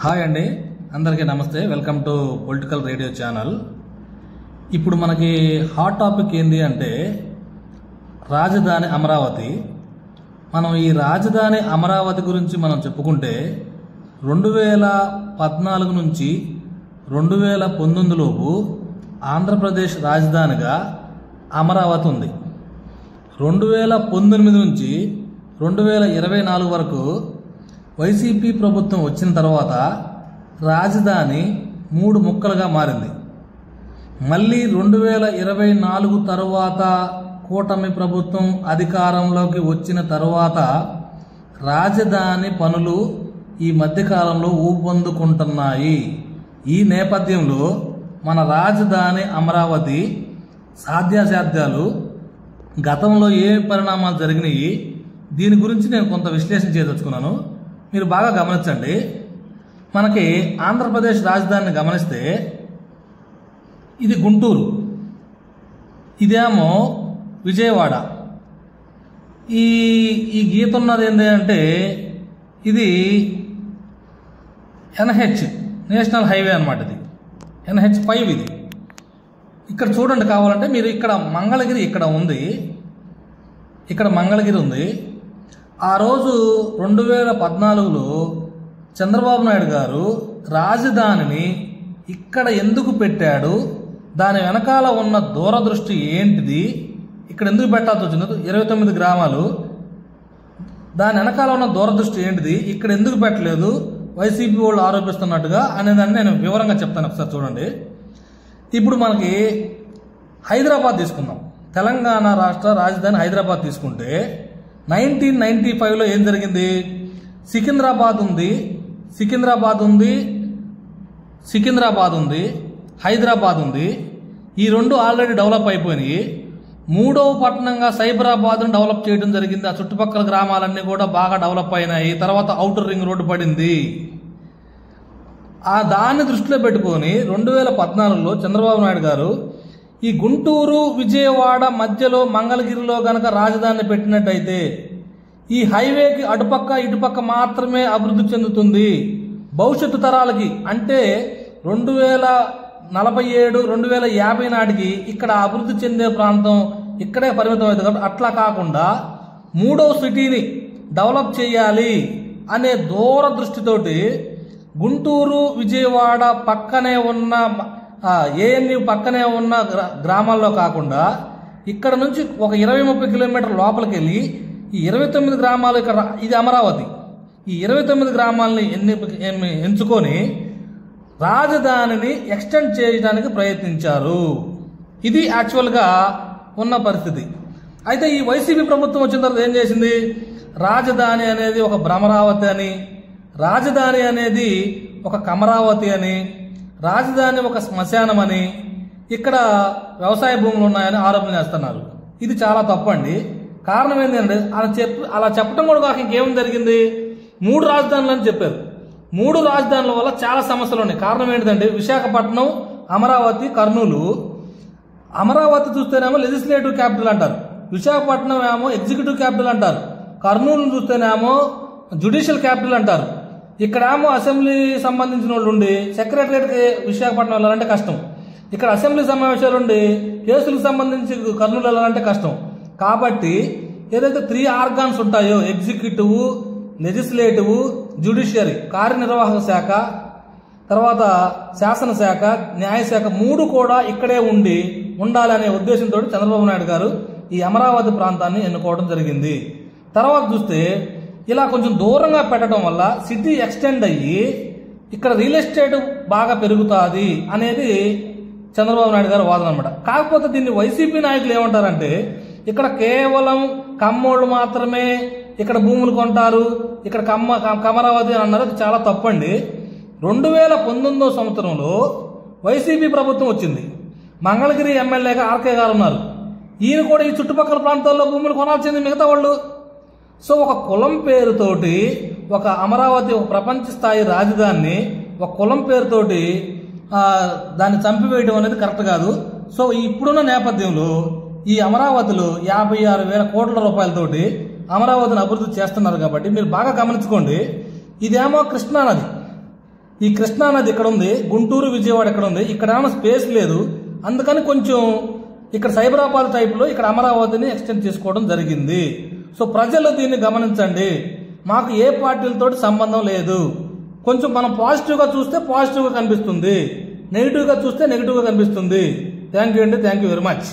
Hi అండి, అందరికీ నమస్తే. Welcome to political radio channel. ఇప్పుడు మనకి హాట్ టాపిక్ ఏంది అంటే రాజధాని అమరావతి. మనం ఈ రాజధాని అమరావతి గురించి మనం చెప్పుకుంటే 2014 నుంచి 2019 లోపు ఆంధ్రప్రదేశ్ రాజధానిగా అమరావతి ఉంది. 2019 నుంచి 2024 వరకు వైసీపీ ప్రభుత్వం వచ్చిన తర్వాత రాజధాని 3 ముక్కలుగా మారింది. మళ్ళీ 2024 తర్వాత కూటమి ప్రభుత్వం అధికారంలోకి వచ్చిన తర్వాత రాజధాని పనులు ఈ మధ్యకాలంలో ఊపందుకుంటున్నాయి. ఈ నేపథ్యంలో మన రాజధాని అమరావతి సాధ్యాసాధ్యాలు, గతంలో ఏ పరిణామాలు జరిగినాయి, దీని గురించి నేను కొంత విశ్లేషణ చేయదలుచుకున్నాను. మీరు బాగా గమనించండి. మనకి ఆంధ్రప్రదేశ్ రాజధానిని గమనిస్తే ఇది గుంటూరు, ఇదేమో విజయవాడ. ఈ గీత ఉన్నది ఏంటి అంటే ఇది NH నేషనల్ హైవే అన్నమాట. ఇది NH5. ఇది ఇక్కడ చూడండి, కావాలంటే మీరు ఇక్కడ మంగళగిరి ఇక్కడ ఉంది, ఇక్కడ మంగళగిరి ఉంది. ఆ రోజు 2014లో చంద్రబాబు నాయుడు గారు రాజధానిని ఇక్కడ ఎందుకు పెట్టాడు, దాని వెనకాల ఉన్న దూరదృష్టి ఏంటిది, ఇక్కడ ఎందుకు పెట్టాల్సి వచ్చింది, 29 గ్రామాలు, దాని వెనకాల ఉన్న దూరదృష్టి ఏంటిది, ఇక్కడ ఎందుకు పెట్టలేదు వైసీపీ వాళ్ళు ఆరోపిస్తున్నట్టుగా అనేదాన్ని నేను వివరంగా చెప్తాను. ఒకసారి చూడండి. ఇప్పుడు మనకి హైదరాబాద్ తీసుకుందాం. తెలంగాణ రాష్ట్ర రాజధాని హైదరాబాద్ తీసుకుంటే 1995లో ఏం జరిగింది? సికింద్రాబాద్ ఉంది, హైదరాబాద్ ఉంది. ఈ రెండు ఆల్రెడీ డెవలప్ అయిపోయినాయి. 3వ పట్టణంగా సైబరాబాద్ను డెవలప్ చేయడం జరిగింది. ఆ చుట్టుపక్కల గ్రామాలన్నీ కూడా బాగా డెవలప్ అయినాయి. తర్వాత ఔటర్ రింగ్ రోడ్డు పడింది. దాన్ని దృష్టిలో పెట్టుకొని 2014లో చంద్రబాబు నాయుడు గారు ఈ గుంటూరు విజయవాడ మధ్యలో మంగళగిరిలో గనక రాజధాని పెట్టినట్టయితే ఈ హైవేకి అటుపక్క ఇటుపక్క మాత్రమే అభివృద్ధి చెందుతుంది. భవిష్యత్తు తరాలకి అంటే 2047, 2050 నాటికి ఇక్కడ అభివృద్ధి చెందే ప్రాంతం ఇక్కడే పరిమితం అవుతుంది. కాబట్టి అట్లా కాకుండా 3వ సిటీని డెవలప్ చేయాలి అనే దూరదృష్టితోటి గుంటూరు విజయవాడ పక్కనే ఉన్న ANU పక్కనే ఉన్న గ్రామాల్లో కాకుండా ఇక్కడ నుంచి ఒక 20-30 కిలోమీటర్ల లోపలికి వెళ్ళి ఈ 29 గ్రామాలు, ఇక్కడ ఇది అమరావతి, ఈ 29 గ్రామాలని ఎంచుకొని రాజధానిని ఎక్స్టెండ్ చేయడానికి ప్రయత్నించారు. ఇది యాక్చువల్గా ఉన్న పరిస్థితి. అయితే ఈ వైసీపీ ప్రభుత్వం వచ్చిన తర్వాత ఏం చేసింది? రాజధాని అనేది ఒక భ్రమరావతి అని, రాజధాని అనేది ఒక కమరావతి అని, రాజధాని ఒక శ్మశానం అని, ఇక్కడ వ్యవసాయ భూములు ఉన్నాయని ఆరోపణ చేస్తున్నారు. ఇది చాలా తప్పండి. కారణం ఏంటంటే అలా చెప్పడం కూడా కాక ఇంకేం జరిగింది? 3 రాజధానులు అని చెప్పారు. 3 రాజధానుల వల్ల చాలా సమస్యలు ఉన్నాయి. కారణం ఏంటంటే విశాఖపట్నం, అమరావతి, కర్నూలు. అమరావతి చూస్తేనేమో లెజిస్లేటివ్ క్యాపిటల్ అంటారు, విశాఖపట్నం ఏమో ఎగ్జిక్యూటివ్ క్యాపిటల్ అంటారు, కర్నూలు చూస్తేనేమో జ్యుడిషియల్ క్యాపిటల్ అంటారు. ఇక్కడేమో అసెంబ్లీ సంబంధించిన వాళ్ళు ఉండి సెక్రటరియట్కి విశాఖపట్నం వెళ్ళాలంటే కష్టం. ఇక్కడ అసెంబ్లీ సమావేశాలు ఉండి కేసులకు సంబంధించి కర్నూలు వెళ్ళాలంటే కష్టం. కాబట్టి ఏదైతే 3 ఆర్గాన్స్ ఉంటాయో, ఎగ్జిక్యూటివ్, లెజిస్లేటివ్, జ్యుడిషియరీ, కార్యనిర్వాహక శాఖ, తర్వాత శాసనశాఖ, న్యాయశాఖ, 3 కూడా ఇక్కడే ఉండాలనే ఉద్దేశంతో చంద్రబాబు నాయుడు గారు ఈ అమరావతి ప్రాంతాన్ని ఎన్నుకోవడం జరిగింది. తర్వాత చూస్తే ఇలా కొంచెం దూరంగా పెట్టడం వల్ల సిటీ ఎక్స్టెండ్ అయ్యి ఇక్కడ రియల్ ఎస్టేట్ బాగా పెరుగుతుంది అనేది చంద్రబాబు నాయుడు గారు వాదన అనమాట. కాకపోతే దీన్ని వైసీపీ నాయకులు ఏమంటారంటే ఇక్కడ కేవలం కమ్మోళ్ళు మాత్రమే ఇక్కడ భూములు కొంటారు, ఇక్కడ కమరావతి అని అన్నారు. అది చాలా తప్పండి. 2019వ సంవత్సరంలో వైసీపీ ప్రభుత్వం వచ్చింది. మంగళగిరి ఎమ్మెల్యేగా ఆర్కే గారు ఉన్నారు. ఈయన కూడా ఈ చుట్టుపక్కల ప్రాంతాల్లో భూములు కొనాల్సింది మిగతా వాళ్ళు. సో ఒక కులం పేరుతోటి ఒక అమరావతి, ఒక ప్రపంచ స్థాయి రాజధానిని ఒక కులం పేరుతోటి దాన్ని చంపివేయడం అనేది కరెక్ట్ కాదు. సో ఇప్పుడున్న నేపథ్యంలో ఈ అమరావతిలో 56,000 కోట్ల రూపాయలతోటి అమరావతిని అభివృద్ధి చేస్తున్నారు కాబట్టి మీరు బాగా గమనించుకోండి. ఇదేమో కృష్ణా నది, ఈ కృష్ణా నది ఇక్కడ ఉంది, గుంటూరు విజయవాడ ఇక్కడ ఉంది, ఇక్కడ ఏమైనా స్పేస్ లేదు, అందుకని కొంచెం ఇక్కడ సైబరాబాద్ టైప్ లో ఇక్కడ అమరావతిని ఎక్స్టెండ్ చేసుకోవడం జరిగింది. సో ప్రజలు దీన్ని గమనించండి. మాకు ఏ పార్టీలతో సంబంధం లేదు. కొంచెం మనం పాజిటివ్ గా చూస్తే పాజిటివ్ గా కనిపిస్తుంది, నెగిటివ్ గా చూస్తే నెగిటివ్ గా కనిపిస్తుంది. థ్యాంక్ యూ అండి, థ్యాంక్ యూ వెరీ మచ్.